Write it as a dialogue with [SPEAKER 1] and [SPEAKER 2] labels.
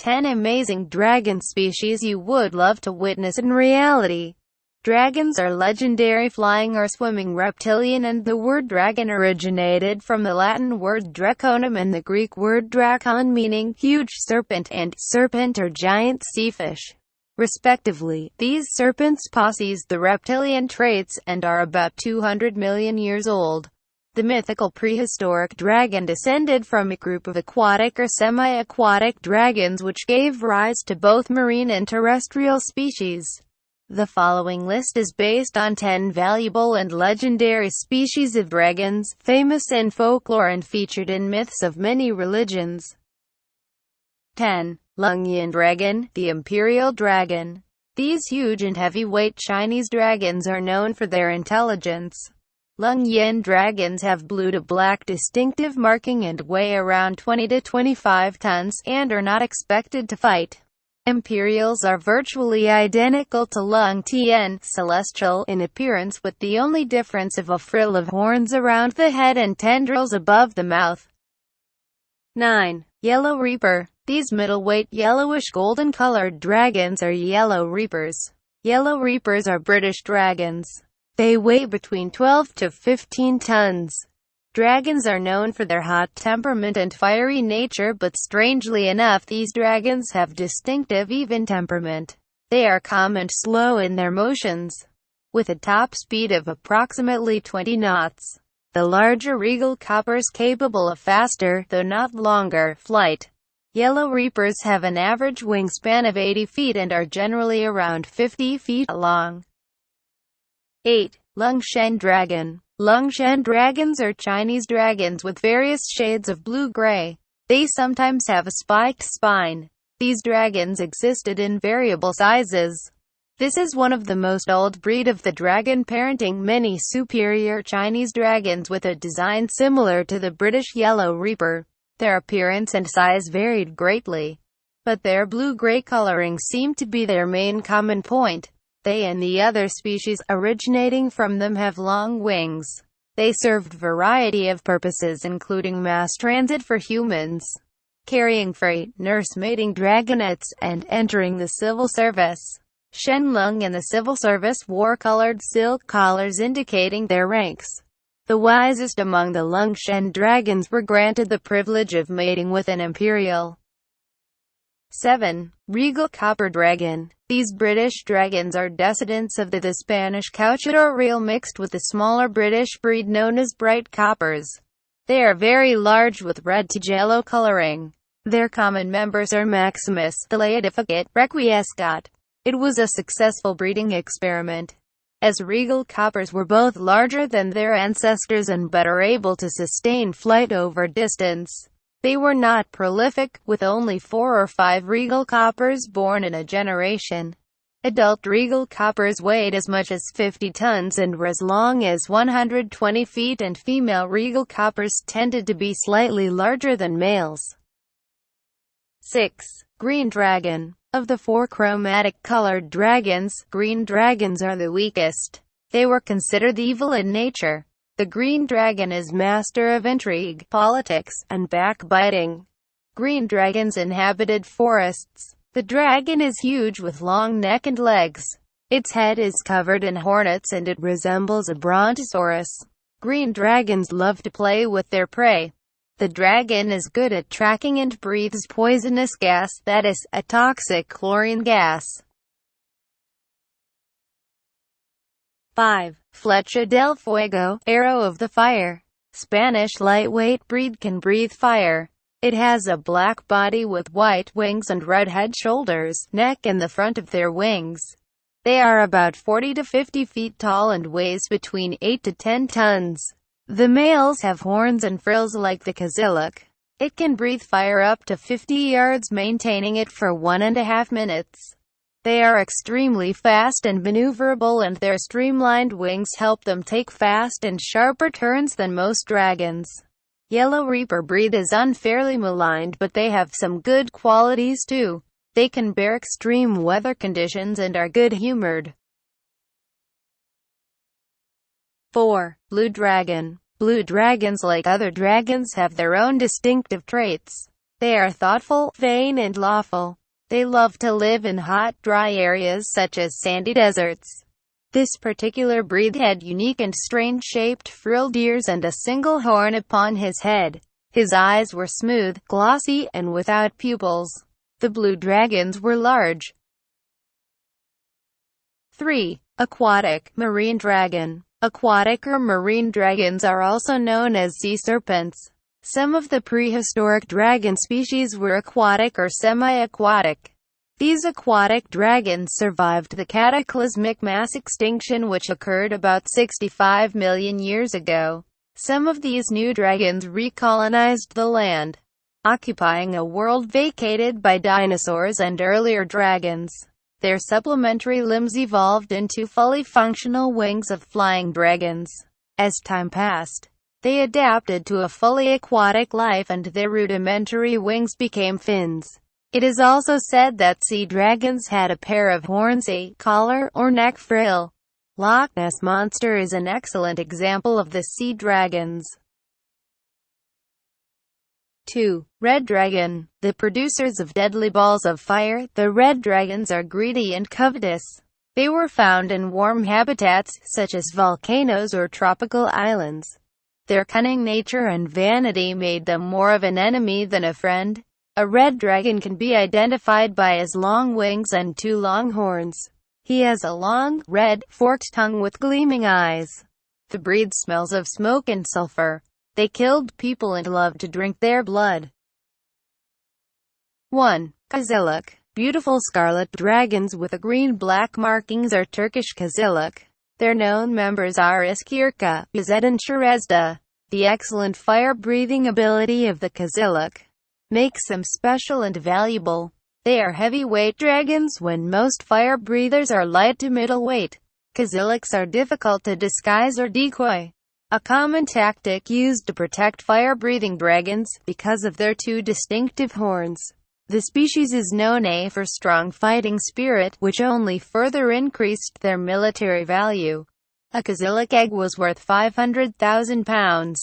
[SPEAKER 1] 10 amazing dragon species you would love to witness in reality. Dragons are legendary flying or swimming reptilian, and the word dragon originated from the Latin word draconem and the Greek word drakon, meaning huge serpent, and serpent or giant seafish, respectively. These serpents possess the reptilian traits, and are about 200 million years old. The mythical prehistoric dragon descended from a group of aquatic or semi-aquatic dragons which gave rise to both marine and terrestrial species. The following list is based on 10 valuable and legendary species of dragons, famous in folklore and featured in myths of many religions. 10. Lungyan dragon, the imperial dragon. These huge and heavyweight Chinese dragons are known for their intelligence. Lungyan dragons have blue to black distinctive marking and weigh around 20 to 25 tons, and are not expected to fight. Imperials are virtually identical to Lung Tian, celestial, in appearance, with the only difference of a frill of horns around the head and tendrils above the mouth. 9. Yellow Reaper. These middleweight, yellowish golden-colored dragons are yellow reapers. Yellow reapers are British dragons. They weigh between 12 to 15 tons. Dragons are known for their hot temperament and fiery nature, but strangely enough these dragons have distinctive even temperament. They are calm and slow in their motions, with a top speed of approximately 20 knots. The larger regal coppers capable of faster, though not longer, flight. Yellow reapers have an average wingspan of 80 feet and are generally around 50 feet long. 8. Longshan dragon. Longshan dragons are Chinese dragons with various shades of blue-gray. They sometimes have a spiked spine. These dragons existed in variable sizes. This is one of the most old breed of the dragon, parenting many superior Chinese dragons with a design similar to the British yellow reaper. Their appearance and size varied greatly, but their blue-gray coloring seemed to be their main common point. They and the other species originating from them have long wings. They served variety of purposes, including mass transit for humans, carrying freight, nursemaiding dragonettes, and entering the civil service. Shenlong and the civil service wore colored silk collars indicating their ranks. The wisest among the Longshan dragons were granted the privilege of mating with an imperial. 7. Regal copper dragon. These British dragons are descendants of the Spanish cauchador real mixed with the smaller British breed known as bright coppers. They are very large with red to yellow coloring. Their common members are Maximus, the Laodificate, Requiescat. It was a successful breeding experiment, as regal coppers were both larger than their ancestors and better able to sustain flight over distance. They were not prolific, with only 4 or 5 regal coppers born in a generation. Adult regal coppers weighed as much as 50 tons and were as long as 120 feet, and female regal coppers tended to be slightly larger than males. 6. Green dragon. Of the 4 chromatic colored dragons, green dragons are the weakest. They were considered evil in nature. The green dragon is master of intrigue, politics, and backbiting. Green dragons inhabited forests. The dragon is huge with long neck and legs. Its head is covered in hornets and it resembles a brontosaurus. Green dragons love to play with their prey. The dragon is good at tracking and breathes poisonous gas, that is, a toxic chlorine gas. 5. Flecha del Fuego, arrow of the fire. Spanish lightweight breed can breathe fire. It has a black body with white wings and red head, shoulders, neck and the front of their wings. They are about 40 to 50 feet tall and weighs between 8 to 10 tons. The males have horns and frills like the kaziluk. It can breathe fire up to 50 yards, maintaining it for 1.5 minutes. They are extremely fast and maneuverable, and their streamlined wings help them take fast and sharper turns than most dragons. Yellow Reaper breed is unfairly maligned, but they have some good qualities too. They can bear extreme weather conditions and are good-humored. 4. Blue dragon. Blue dragons, like other dragons, have their own distinctive traits. They are thoughtful, vain and lawful. They love to live in hot, dry areas such as sandy deserts. This particular breed had unique and strange-shaped frilled ears and a single horn upon his head. His eyes were smooth, glossy, and without pupils. The blue dragons were large. 3. Aquatic, marine dragon. Aquatic or marine dragons are also known as sea serpents. Some of the prehistoric dragon species were aquatic or semi-aquatic. These aquatic dragons survived the cataclysmic mass extinction which occurred about 65 million years ago. Some of these new dragons recolonized the land, occupying a world vacated by dinosaurs and earlier dragons. Their supplementary limbs evolved into fully functional wings of flying dragons. As time passed, they adapted to a fully aquatic life and their rudimentary wings became fins. It is also said that sea dragons had a pair of horns, a collar or neck frill. Loch Ness Monster is an excellent example of the sea dragons. 2. Red dragon. The producers of deadly balls of fire, the red dragons are greedy and covetous. They were found in warm habitats, such as volcanoes or tropical islands. Their cunning nature and vanity made them more of an enemy than a friend. A red dragon can be identified by his long wings and 2 long horns. He has a long, red, forked tongue with gleaming eyes. The breed smells of smoke and sulfur. They killed people and loved to drink their blood. 1. Kaziluk. Beautiful scarlet dragons with green-black markings are Turkish Kaziluk. Their known members are Iskirka, Yazet and Sherezda. The excellent fire-breathing ability of the Kaziluk makes them special and valuable. They are heavyweight dragons when most fire breathers are light to middleweight. Kaziluks are difficult to disguise or decoy. A common tactic used to protect fire-breathing dragons, because of their 2 distinctive horns. The species is known for strong fighting spirit, which only further increased their military value. A Kaziluk egg was worth £500,000.